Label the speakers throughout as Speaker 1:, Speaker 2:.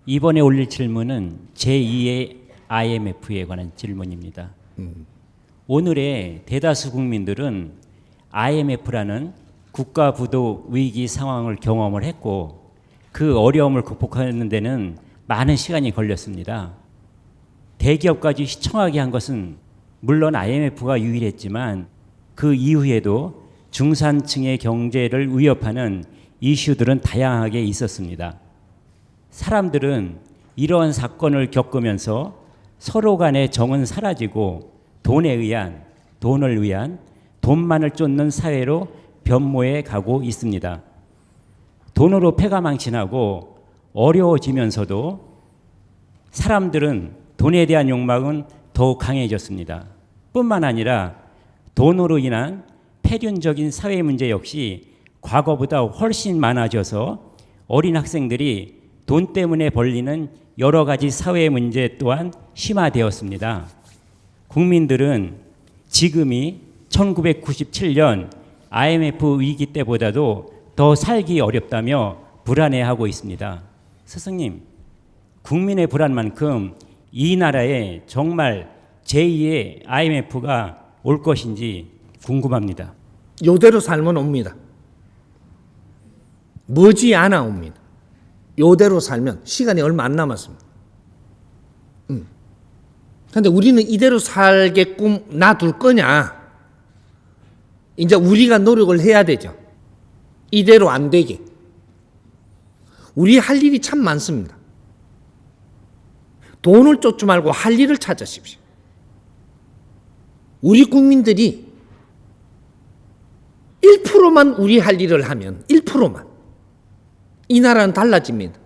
Speaker 1: 이번에 올릴 질문은 제2의 IMF에 관한 질문입니다. 오늘의 대다수 국민들은 IMF라는 국가 부도 위기 상황을 경험을 했고 그 어려움을 극복하는 데는 많은 시간이 걸렸습니다. 대기업까지 시청하게 한 것은 물론 IMF가 유일했지만 그 이후에도 중산층의 경제를 위협하는 이슈들은 다양하게 있었습니다. 사람들은 이러한 사건을 겪으면서 서로 간의 정은 사라지고 돈을 위한 돈만을 쫓는 사회로 변모해 가고 있습니다. 돈으로 패가망신하고 어려워지면서도 사람들은 돈에 대한 욕망은 더욱 강해졌습니다. 뿐만 아니라 돈으로 인한 폐륜적인 사회 문제 역시 과거보다 훨씬 많아져서 어린 학생들이 돈 때문에 벌리는 여러 가지 사회 문제 또한 심화되었습니다. 국민들은 지금이 1997년 IMF 위기 때보다도 더 살기 어렵다며 불안해하고 있습니다. 스승님, 국민의 불안만큼 이 나라에 정말 제2의 IMF가 올 것인지 궁금합니다.
Speaker 2: 요대로 살면 옵니다. 머지않아 옵니다. 요대로 살면 시간이 얼마 안 남았습니다. 그런데 우리는 이대로 살게끔 놔둘 거냐? 이제 우리가 노력을 해야 되죠. 이대로 안 되게. 우리 할 일이 참 많습니다. 돈을 쫓지 말고 할 일을 찾으십시오. 우리 국민들이 1%만 우리 할 일을 하면 1%만 이 나라는 달라집니다.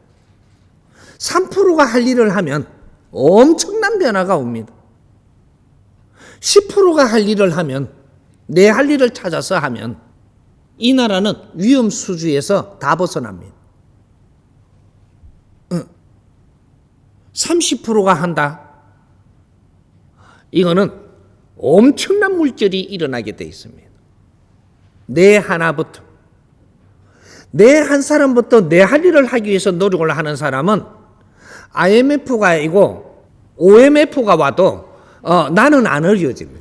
Speaker 2: 3%가 할 일을 하면 엄청난 변화가 옵니다. 10%가 할 일을 하면 내 할 일을 찾아서 하면 이 나라는 위험 수주에서 다 벗어납니다. 30%가 한다. 이거는 엄청난 물결이 일어나게 돼 있습니다. 내 하나부터. 내 한 사람부터 내 할 일을 하기 위해서 노력을 하는 사람은 IMF가 아니고 OMF가 와도 나는 안 어려워집니다.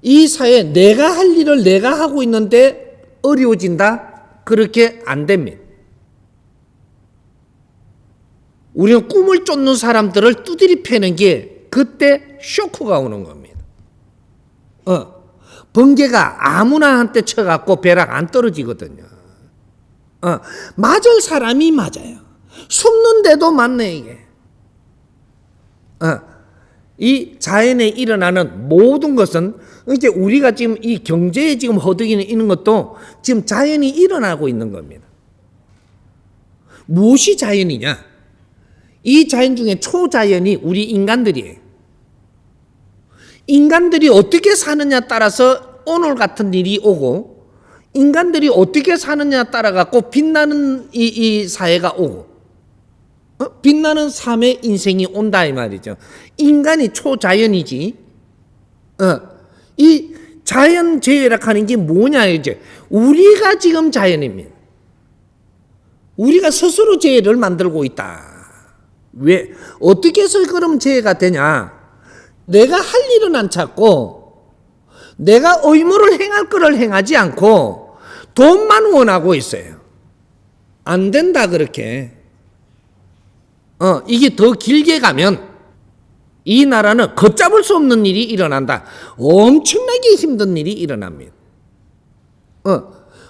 Speaker 2: 이 사회에 내가 할 일을 내가 하고 있는데 어려워진다? 그렇게 안 됩니다. 우리는 꿈을 쫓는 사람들을 두드리 패는 게 그때 쇼크가 오는 겁니다. 번개가 아무나 한테 쳐갖고 벼락 안 떨어지거든요. 맞을 사람이 맞아요. 숨는데도 맞네 이게. 이 자연에 일어나는 모든 것은 이제 우리가 지금 이 경제에 지금 허덕이는 이런 것도 지금 자연이 일어나고 있는 겁니다. 무엇이 자연이냐? 이 자연 중에 초자연이 우리 인간들이에요. 인간들이 어떻게 사느냐 따라서 오늘 같은 일이 오고 인간들이 어떻게 사느냐 따라 갖고 빛나는 이 사회가 오고 빛나는 삶의 인생이 온다 이 말이죠. 인간이 초자연이지. 이 자연재해라 하는 게 뭐냐 이제 우리가 지금 자연입니다. 우리가 스스로 재해를 만들고 있다. 왜? 어떻게 해서 그럼 재해가 되냐? 내가 할 일은 안 찾고 내가 의무를 행할 거를 행하지 않고 돈만 원하고 있어요. 안 된다 그렇게. 이게 더 길게 가면 이 나라는 걷잡을 수 없는 일이 일어난다. 엄청나게 힘든 일이 일어납니다.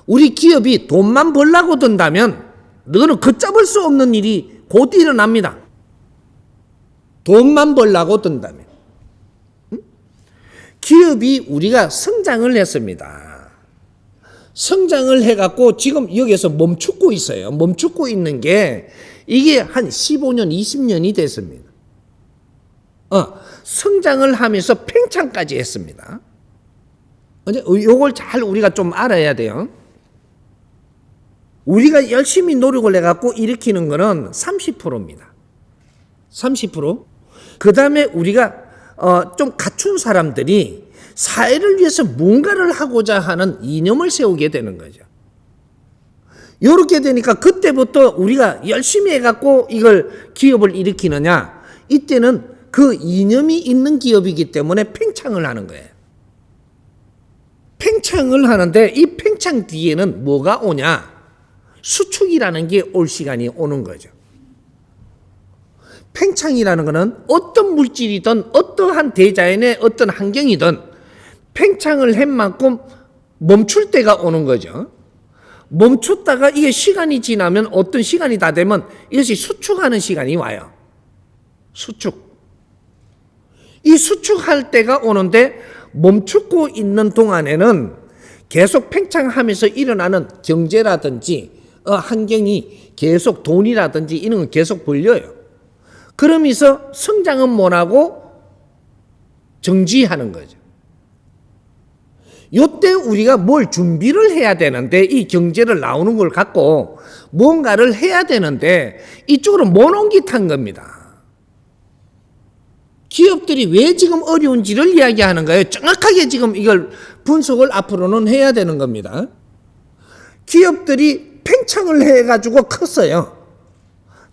Speaker 2: 우리 기업이 돈만 벌라고 든다면 너는 걷잡을 수 없는 일이 곧 일어납니다. 돈만 벌라고 든다면. 기업이 우리가 성장을 했습니다. 성장을 해갖고 지금 여기서 멈추고 있어요. 멈추고 있는 게 이게 한 15년, 20년이 됐습니다. 성장을 하면서 팽창까지 했습니다. 요걸 잘 우리가 좀 알아야 돼요. 우리가 열심히 노력을 해갖고 일으키는 거는 30%입니다. 30%. 그 다음에 우리가 좀 갖춘 사람들이 사회를 위해서 뭔가를 하고자 하는 이념을 세우게 되는 거죠. 이렇게 되니까 그때부터 우리가 열심히 해갖고 이걸 기업을 일으키느냐, 이때는 그 이념이 있는 기업이기 때문에 팽창을 하는 거예요. 팽창을 하는데 이 팽창 뒤에는 뭐가 오냐? 수축이라는 게 올 시간이 오는 거죠. 팽창이라는 것은 어떤 물질이든 어떠한 대자연의 어떤 환경이든 팽창을 한 만큼 멈출 때가 오는 거죠. 멈췄다가 이게 시간이 지나면 어떤 시간이 다 되면 이것이 수축하는 시간이 와요. 수축. 이 수축할 때가 오는데 멈추고 있는 동안에는 계속 팽창하면서 일어나는 경제라든지 환경이 계속 돈이라든지 이런 건 계속 벌려요. 그러면서 성장은 못하고 정지하는 거죠. 요때 우리가 뭘 준비를 해야 되는데 이 경제를 나오는 걸 갖고 뭔가를 해야 되는데 이쪽으로 못 옮깃한 겁니다. 기업들이 왜 지금 어려운지를 이야기하는 거예요. 정확하게 지금 이걸 분석을 앞으로는 해야 되는 겁니다. 기업들이 팽창을 해가지고 컸어요.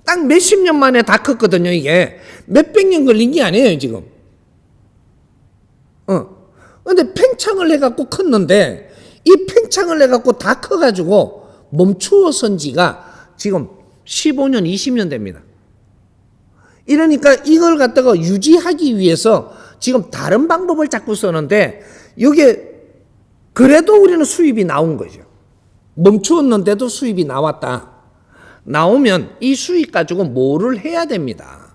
Speaker 2: 딱 몇십 년 만에 다 컸거든요. 이게 몇백 년 걸린 게 아니에요 지금. 근데 팽창을 해갖고 컸는데 이 팽창을 해갖고 다 커가지고 멈추어선 지가 지금 15년 20년 됩니다. 이러니까 이걸 갖다가 유지하기 위해서 지금 다른 방법을 자꾸 쓰는데 이게 그래도 우리는 수입이 나온 거죠. 멈추었는데도 수입이 나왔다. 나오면 이 수입 가지고 뭐를 해야 됩니다.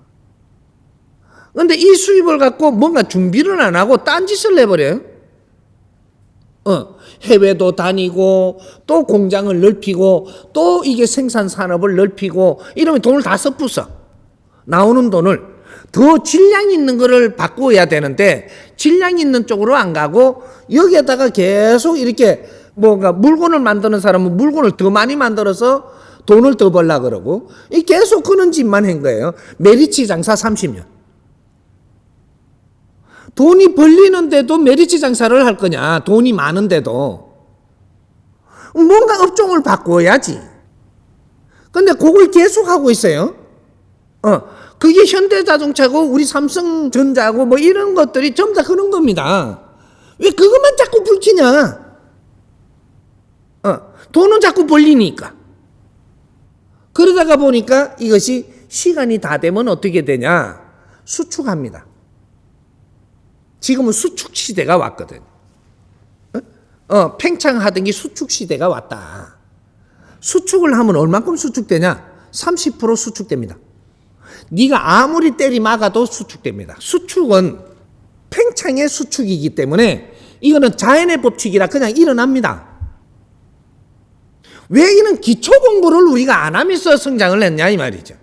Speaker 2: 그런데 이 수입을 갖고 뭔가 준비를 안 하고 딴짓을 해버려요. 해외도 다니고 또 공장을 넓히고 또 이게 생산 산업을 넓히고 이러면 돈을 다 썩부숴. 나오는 돈을 더 질량 있는 거를 바꾸어야 되는데 질량 있는 쪽으로 안 가고 여기에다가 계속 이렇게 뭔가 물건을 만드는 사람은 물건을 더 많이 만들어서 돈을 더 벌라 그러고 이 계속 그런 짓만 한 거예요. 메리츠 장사 30년. 돈이 벌리는데도 메리츠 장사를 할 거냐? 돈이 많은데도 뭔가 업종을 바꿔야지. 근데 그걸 계속 하고 있어요. 그게 현대자동차고 우리 삼성전자고 뭐 이런 것들이 전부 다 그런 겁니다. 왜 그것만 자꾸 불키냐? 돈은 자꾸 벌리니까. 그러다가 보니까 이것이 시간이 다 되면 어떻게 되냐? 수축합니다. 지금은 수축 시대가 왔거든. 팽창하던 게 수축 시대가 왔다. 수축을 하면 얼만큼 수축되냐? 30% 수축됩니다. 네가 아무리 때리 막아도 수축됩니다. 수축은 팽창의 수축이기 때문에 이거는 자연의 법칙이라 그냥 일어납니다. 왜 이는 기초 공부를 우리가 안 하면서 성장을 했냐 이 말이죠.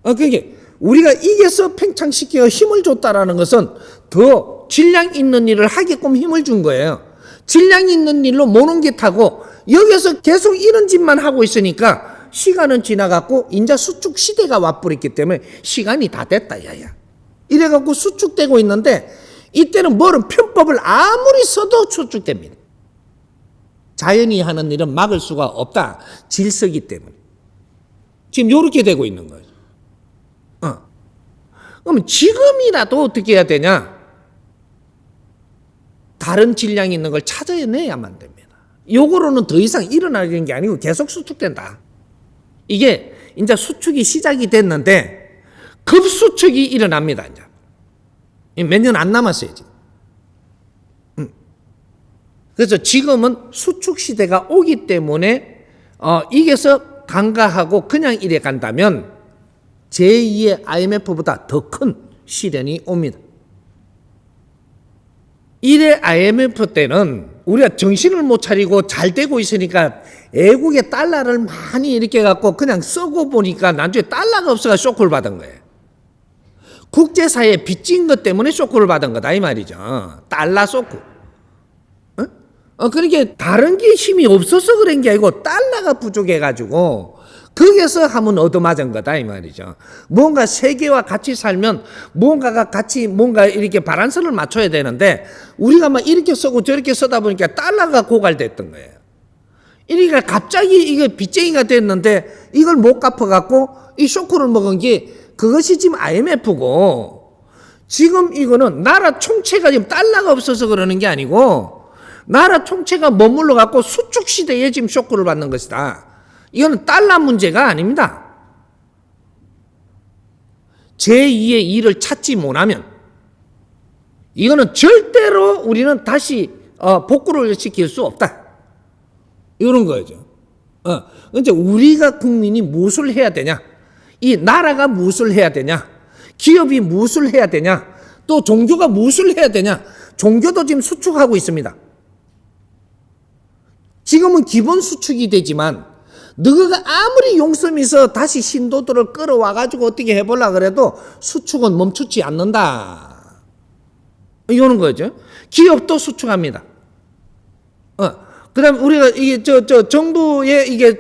Speaker 2: 그게 우리가 이겨서 팽창시켜 힘을 줬다라는 것은 더 질량 있는 일을 하게끔 힘을 준 거예요. 질량 있는 일로 못 옮깃하고 여기서 계속 이런 짓만 하고 있으니까 시간은 지나갔고 이제 수축 시대가 와버렸기 때문에 시간이 다 됐다 야야. 이래갖고 수축되고 있는데 이때는 뭐는 편법을 아무리 써도 수축됩니다. 자연이 하는 일은 막을 수가 없다. 질서기 때문에. 지금 이렇게 되고 있는 거죠. 그러면 지금이라도 어떻게 해야 되냐? 다른 질량이 있는 걸 찾아내야만 됩니다. 요거로는 더 이상 일어나는 게 아니고 계속 수축된다. 이게 이제 수축이 시작이 됐는데 급수축이 일어납니다. 이제 몇 년 안 남았어요. 지금. 그래서 지금은 수축 시대가 오기 때문에 이게서 간과하고 그냥 이래 간다면 제2의 IMF보다 더 큰 시련이 옵니다. 1회 IMF 때는 우리가 정신을 못 차리고 잘 되고 있으니까 애국의 달러를 많이 이렇게 갖고 그냥 쓰고 보니까 나중에 달러가 없어서 쇼크를 받은 거예요. 국제사회에 빚진 것 때문에 쇼크를 받은 거다 이 말이죠. 달러 쇼크. 그러니까 다른 게 힘이 없어서 그런 게 아니고 달러가 부족해가지고 거기에서 한번 얻어맞은 거다 이 말이죠. 뭔가 세계와 같이 살면 뭔가가 같이 뭔가 이렇게 바란스를 맞춰야 되는데 우리가 막 이렇게 쓰고 저렇게 쓰다 보니까 달러가 고갈됐던 거예요. 그러니까 갑자기 이게 빚쟁이가 됐는데 이걸 못 갚아갖고 이 쇼크를 먹은 게 그것이 지금 IMF고 지금 이거는 나라 총체가 지금 달러가 없어서 그러는 게 아니고 나라 총체가 머물러 갖고 수축 시대에 지금 쇼크를 받는 것이다. 이거는 달러 문제가 아닙니다. 제2의 일을 찾지 못하면 이거는 절대로 우리는 다시 복구를 시킬 수 없다. 이런 거죠. 이제 우리가 국민이 무엇을 해야 되냐? 이 나라가 무엇을 해야 되냐? 기업이 무엇을 해야 되냐? 또 종교가 무엇을 해야 되냐? 종교도 지금 수축하고 있습니다. 지금은 기본 수축이 되지만 너가 아무리 용서미 있어 다시 신도들을 끌어와가지고 어떻게 해보려고 그래도 수축은 멈추지 않는다. 이거는 거죠. 기업도 수축합니다. 그 다음 우리가 이게 정부의 이게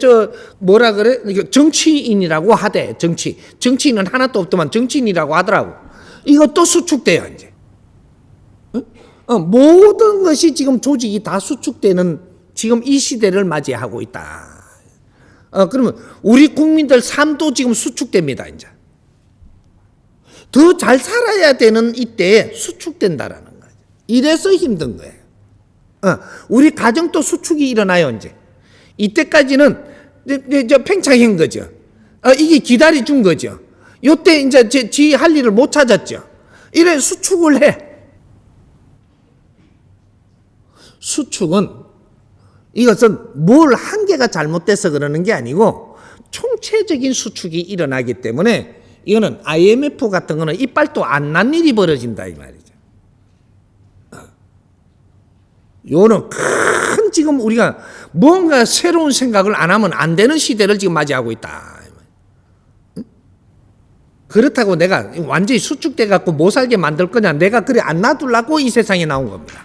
Speaker 2: 뭐라 그래? 이게 정치인이라고 하대. 정치인은 하나도 없더만 정치인이라고 하더라고. 이것도 수축돼요, 이제. 모든 것이 지금 조직이 다 수축되는 지금 이 시대를 맞이하고 있다. 그러면 우리 국민들 삶도 지금 수축됩니다, 이제. 더 잘 살아야 되는 이때에 수축된다라는 거죠. 이래서 힘든 거예요. 우리 가정도 수축이 일어나요, 이제. 이때까지는 팽창한 거죠. 이게 기다려 준 거죠. 요때 이제 지 할 일을 못 찾았죠. 이래 수축을 해. 수축은 이것은 뭘 한계가 잘못돼서 그러는 게 아니고 총체적인 수축이 일어나기 때문에 이거는 IMF 같은 거는 이빨도 안 난 일이 벌어진다 이 말이죠. 요는 큰 지금 우리가 뭔가 새로운 생각을 안 하면 안 되는 시대를 지금 맞이하고 있다. 그렇다고 내가 완전히 수축돼 갖고 못 살게 만들 거냐? 내가 그래 안 놔두려고 이 세상에 나온 겁니다.